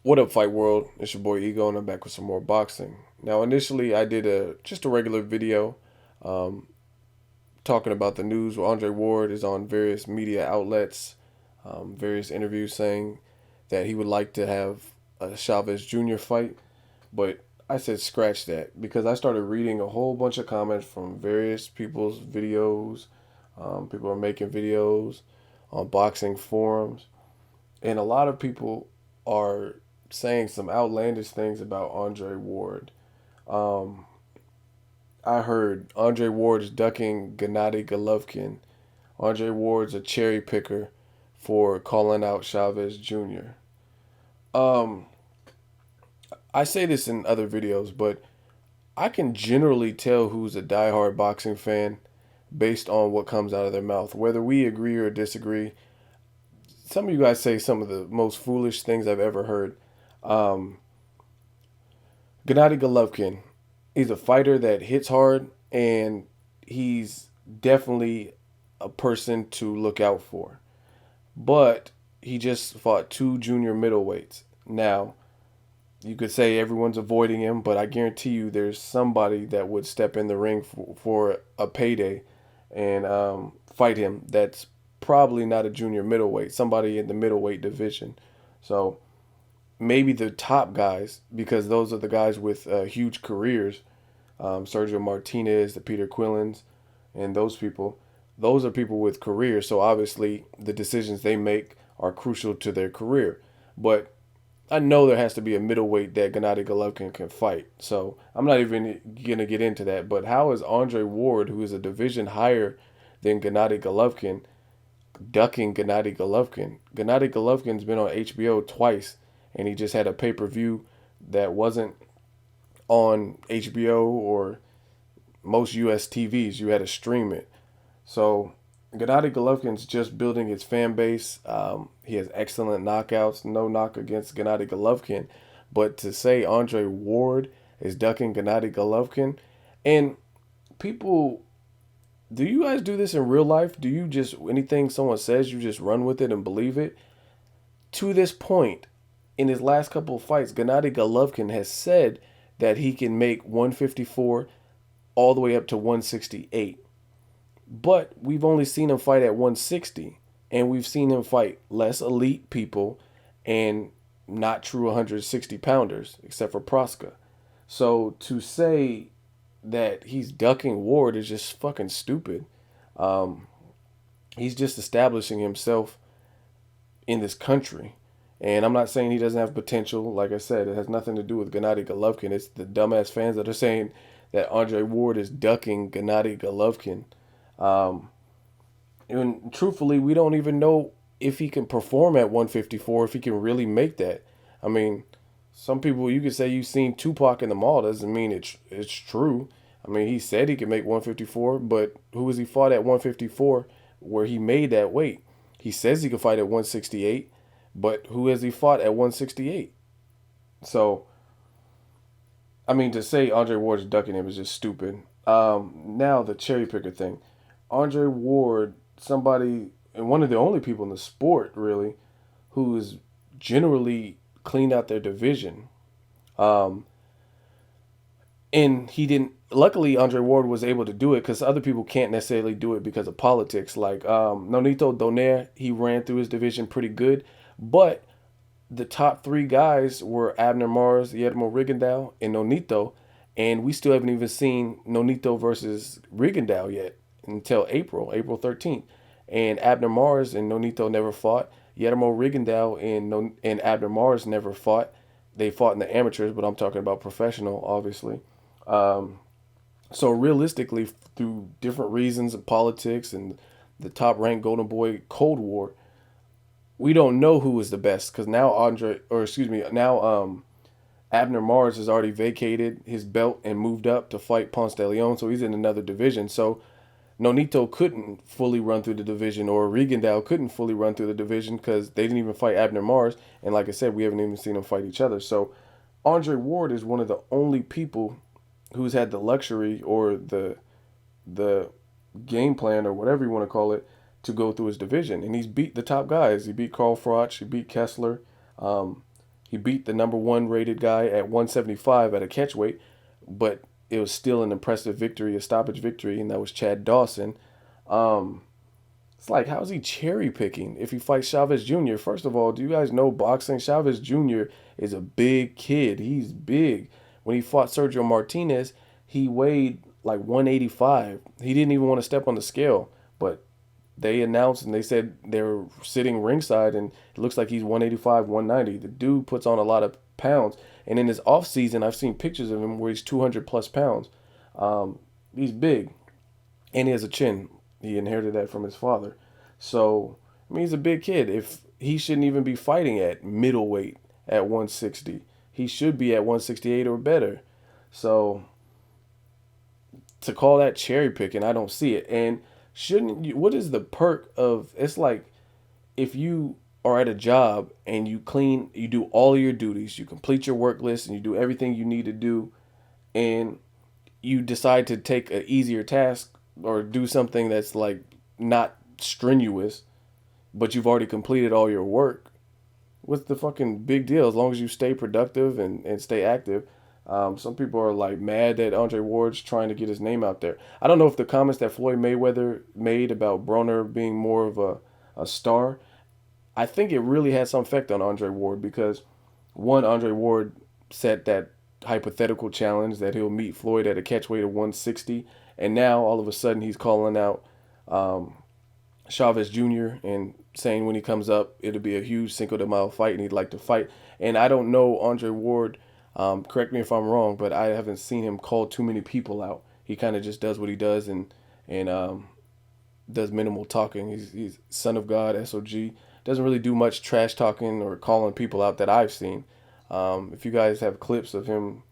What up, Fight World? It's your boy Ego, and I'm back with some more boxing. Now, initially, I did a regular video, um, talking about the news where Andre Ward is on various media outlets, various interviews saying that he would like to have a Chavez Jr. fight, but I said scratch that because I started reading a whole bunch of comments from various people's videos. People are making videos on boxing forums, and a lot of people are saying some outlandish things about Andre Ward. Um, I heard Andre Ward's ducking Gennady Golovkin. Andre Ward's a cherry picker for calling out Chavez Jr. Um, I say this in other videos, but I can generally tell who's a diehard boxing fan based on what comes out of their mouth, whether we agree or disagree. Some of you guys say some of the most foolish things I've ever heard. Um, Gennady Golovkin, he's a fighter that hits hard, and he's definitely a person to look out for. But he just fought two junior middleweights. Now, you could say everyone's avoiding him, but I guarantee you there's somebody that would step in the ring for a payday and fight him that's probably not a junior middleweight, somebody in the middleweight division. So maybe the top guys, because those are the guys with huge careers, Sergio Martinez, the Peter Quillins, and those people. Those are people with careers, so obviously the decisions they make are crucial to their career. But I know there has to be a middleweight that Gennady Golovkin can fight. So I'm not even gonna get into that. But how is Andre Ward, who is a division higher than Gennady Golovkin, ducking Gennady Golovkin? Gennady Golovkin's been on HBO twice, and he just had a pay per view that wasn't on HBO or most US TVs. You had to stream it. So Gennady Golovkin's just building his fan base. He has excellent knockouts. No knock against Gennady Golovkin, but to say Andre Ward is ducking Gennady Golovkin, and people, do you guys do this in real life? Do you just anything someone says you just run with it and believe it? To this point, in his last couple of fights, Gennady Golovkin has said that he can make 154 all the way up to 168. But we've only seen him fight at 160, and we've seen him fight less elite people and not true 160 pounders, except for Proska. So to say that he's ducking Ward is just fucking stupid. Um, he's just establishing himself in this country. And I'm not saying he doesn't have potential. Like I said, it has nothing to do with Gennady Golovkin. It's the dumbass fans that are saying that Andre Ward is ducking Gennady Golovkin. Um, and truthfully, we don't even know if he can perform at 154, if he can really make that. I mean, some people, you could say you've seen Tupac in the mall, doesn't mean it's true. I mean, he said he could make 154, but who has he fought at 154 where he made that weight? He says he could fight at 168, but who has he fought at 168? So, I mean, to say Andre Ward's ducking him is just stupid. Now the cherry picker thing. Andre Ward, somebody, and one of the only people in the sport really, who is generally cleaned out their division. Um, and he didn't. Luckily, Andre Ward was able to do it because other people can't necessarily do it because of politics. Like Nonito Donaire, he ran through his division pretty good, but the top three guys were Abner Mars, Guillermo Rigondeaux, and Nonito, and we still haven't even seen Nonito versus Rigondeaux yet until April 13th. And Abner Mars and Nonito never fought. Guillermo Rigondeaux and Abner Mars never fought. They fought in the amateurs, but I'm talking about professional, obviously. Um, so realistically, through different reasons of politics and the top ranked Golden Boy Cold War, we don't know who is the best because now Abner Mars has already vacated his belt and moved up to fight Ponce de Leon, so he's in another division. So Nonito couldn't fully run through the division, or Rigondeaux couldn't fully run through the division because they didn't even fight Abner Mars, and like I said, we haven't even seen them fight each other. So Andre Ward is one of the only people who's had the luxury or the game plan or whatever you want to call it to go through his division, and he's beat the top guys. He beat Carl Froch, he beat Kessler. Um, He beat the number one rated guy at 175 at a catchweight, but it was still an impressive victory, a stoppage victory, and that was Chad Dawson. Um, it's like, how's he cherry picking if he fights Chavez Jr.? First of all, do you guys know boxing? Chavez Jr. is a big kid. He's big. When he fought Sergio Martinez, he weighed like 185. He didn't even want to step on the scale, but they announced and they said they were sitting ringside, and it looks like he's 185, 190. The dude puts on a lot of pounds, and in his off season, I've seen pictures of him where he's 200 plus pounds. He's big, and he has a chin. He inherited that from his father. So, I mean, he's a big kid. If he shouldn't even be fighting at middleweight at 160, he should be at 168 or better. So, to call that cherry picking, I don't see it. And shouldn't you? What is the perk of? It's like if you are at a job and you do all your duties, you complete your work list, and you do everything you need to do, and you decide to take an easier task or do something that's like not strenuous, but you've already completed all your work. What's the fucking big deal? As long as you stay productive and stay active. Some people are like mad that Andre Ward's trying to get his name out there. I don't know if the comments that Floyd Mayweather made about Broner being more of a star, I think it really had some effect on Andre Ward because one, Andre Ward set that hypothetical challenge that he'll meet Floyd at a catchweight of 160, and now all of a sudden he's calling out um, Chavez Jr. and saying when he comes up it'll be a huge Cinco de Mayo fight and he'd like to fight. And I don't know Andre Ward. Correct me if I'm wrong, but I haven't seen him call too many people out. He kind of just does what he does and does minimal talking. He's son of God, SOG. Doesn't really do much trash talking or calling people out that I've seen. If you guys have clips of him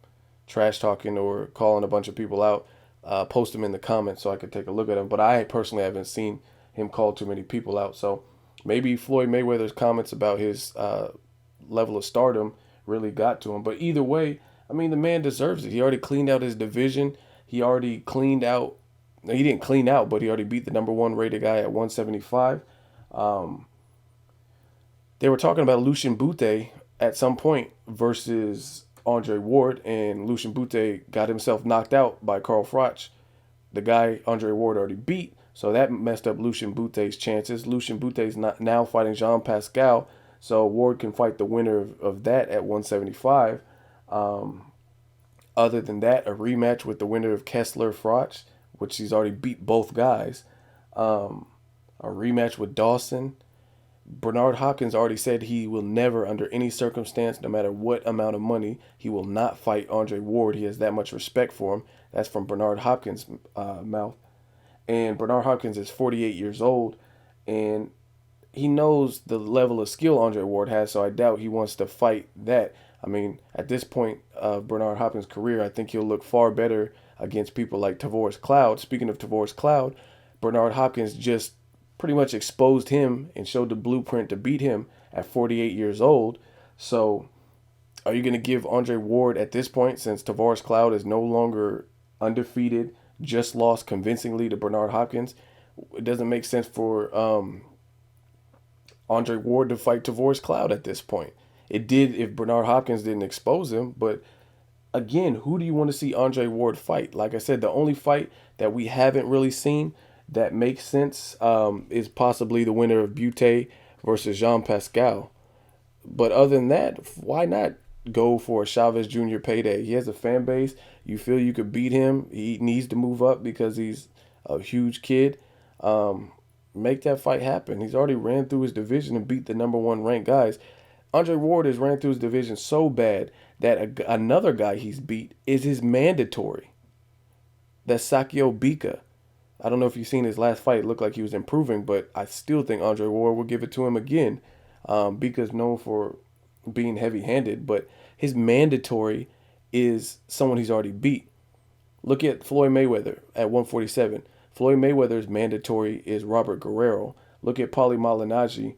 trash talking or calling a bunch of people out, post them in the comments so I could take a look at them. But I personally haven't seen him call too many people out. So maybe Floyd Mayweather's comments about his level of stardom really got to him. But either way, I mean, the man deserves it. He already cleaned out his division. He already cleaned out. He didn't clean out, but he already beat the number one rated guy at 175. Um, they were talking about Lucian Bute at some point versus Andre Ward, and Lucian Bute got himself knocked out by Carl Froch, the guy Andre Ward already beat. So that messed up Lucian Bute's chances. Lucian Bute's not now fighting Jean Pascal, so Ward can fight the winner of that at 175. Um, Other than that, a rematch with the winner of Kessler Froch, which he's already beat both guys. Um, a rematch with Dawson. Bernard Hopkins already said he will never, under any circumstance, no matter what amount of money, he will not fight Andre Ward. He has that much respect for him. That's from Bernard Hopkins' mouth. And Bernard Hopkins is 48 years old, and he knows the level of skill Andre Ward has, so I doubt he wants to fight that. I mean, at this point of Bernard Hopkins' career, I think he'll look far better against people like Tavoris Cloud. Speaking of Tavoris Cloud, Bernard Hopkins just pretty much exposed him and showed the blueprint to beat him at 48 years old. So, are you going to give Andre Ward at this point, since Tavoris Cloud is no longer undefeated, just lost convincingly to Bernard Hopkins? It doesn't make sense for Andre Ward to fight Tavoris Cloud at this point. It did if Bernard Hopkins didn't expose him, but again, who do you want to see Andre Ward fight? Like I said, the only fight that we haven't really seen that makes sense is possibly the winner of Butte versus Jean Pascal. But other than that, why not go for a Chavez Jr. payday? He has a fan base. You feel you could beat him. He needs to move up because he's a huge kid. Make that fight happen. He's already ran through his division and beat the number one ranked guys. Andre Ward has ran through his division so bad that another guy he's beat is his mandatory. That's Sakio Bika. I don't know if you've seen his last fight. It looked like he was improving, but I still think Andre Ward will give it to him again. Bika's known for being heavy-handed, but his mandatory is someone he's already beat. Look at Floyd Mayweather at 147. Floyd Mayweather's mandatory is Robert Guerrero. Look at Paulie Malignaggi.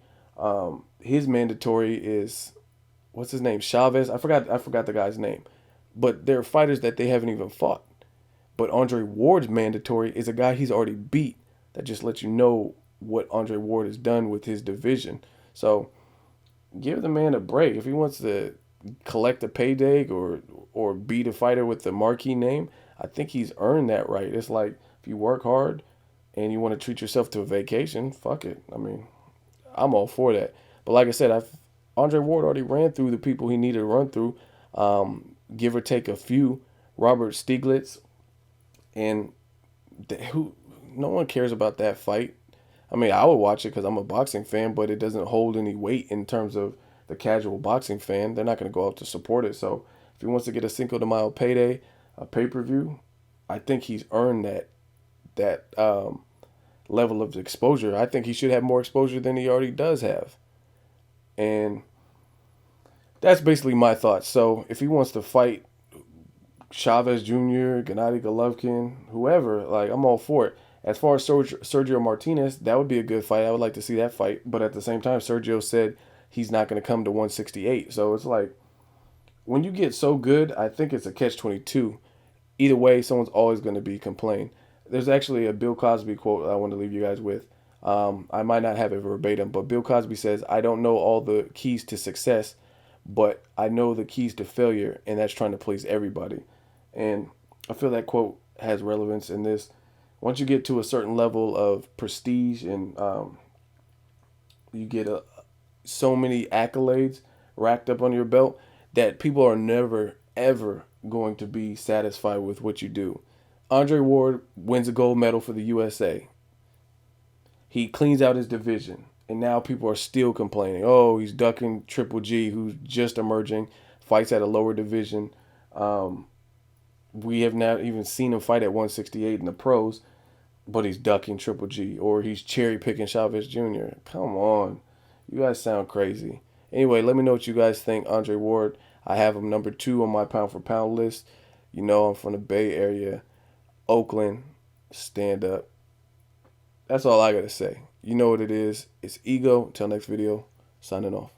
His mandatory is, what's his name? Chavez. I forgot the guy's name. But they're fighters that they haven't even fought. But Andre Ward's mandatory is a guy he's already beat. That just lets you know what Andre Ward has done with his division. So give the man a break. If he wants to collect a payday or beat a fighter with the marquee name, I think he's earned that right. It's like if you work hard and you want to treat yourself to a vacation, fuck it. I mean, I'm all for that. But like I said, Andre Ward already ran through the people he needed to run through, give or take a few. Robert Stieglitz, and who no one cares about that fight. I mean, I would watch it because I'm a boxing fan, but it doesn't hold any weight in terms of the casual boxing fan. They're not going to go out to support it. So if he wants to get a Cinco de Mayo payday, a pay per view, I think he's earned that level of exposure. I think he should have more exposure than he already does have. And that's basically my thoughts. So if he wants to fight Chavez Jr., Gennady Golovkin, whoever, like I'm all for it. As far as Sergio Martinez, that would be a good fight. I would like to see that fight. But at the same time, Sergio said he's not going to come to 168. So it's like when you get so good, I think it's a catch 22. Either way, someone's always going to be complaining. There's actually a Bill Cosby quote I want to leave you guys with. I might not have it verbatim, but Bill Cosby says, "I don't know all the keys to success, but I know the keys to failure, and that's trying to please everybody." And I feel that quote has relevance in this. Once you get to a certain level of prestige and you get so many accolades racked up on your belt that people are never, ever going to be satisfied with what you do. Andre Ward wins a gold medal for the USA. He cleans out his division. And now people are still complaining. Oh, he's ducking Triple G, who's just emerging, fights at a lower division. We have not even seen him fight at 168 in the pros, but he's ducking Triple G, or he's cherry picking Chavez Jr. Come on. You guys sound crazy. Anyway, let me know what you guys think. Andre Ward, I have him number 2 on my pound for pound list. You know I'm from the Bay Area. Oakland, stand up. That's all I got to say. You know what it is. It's Ego. Until next video, signing off.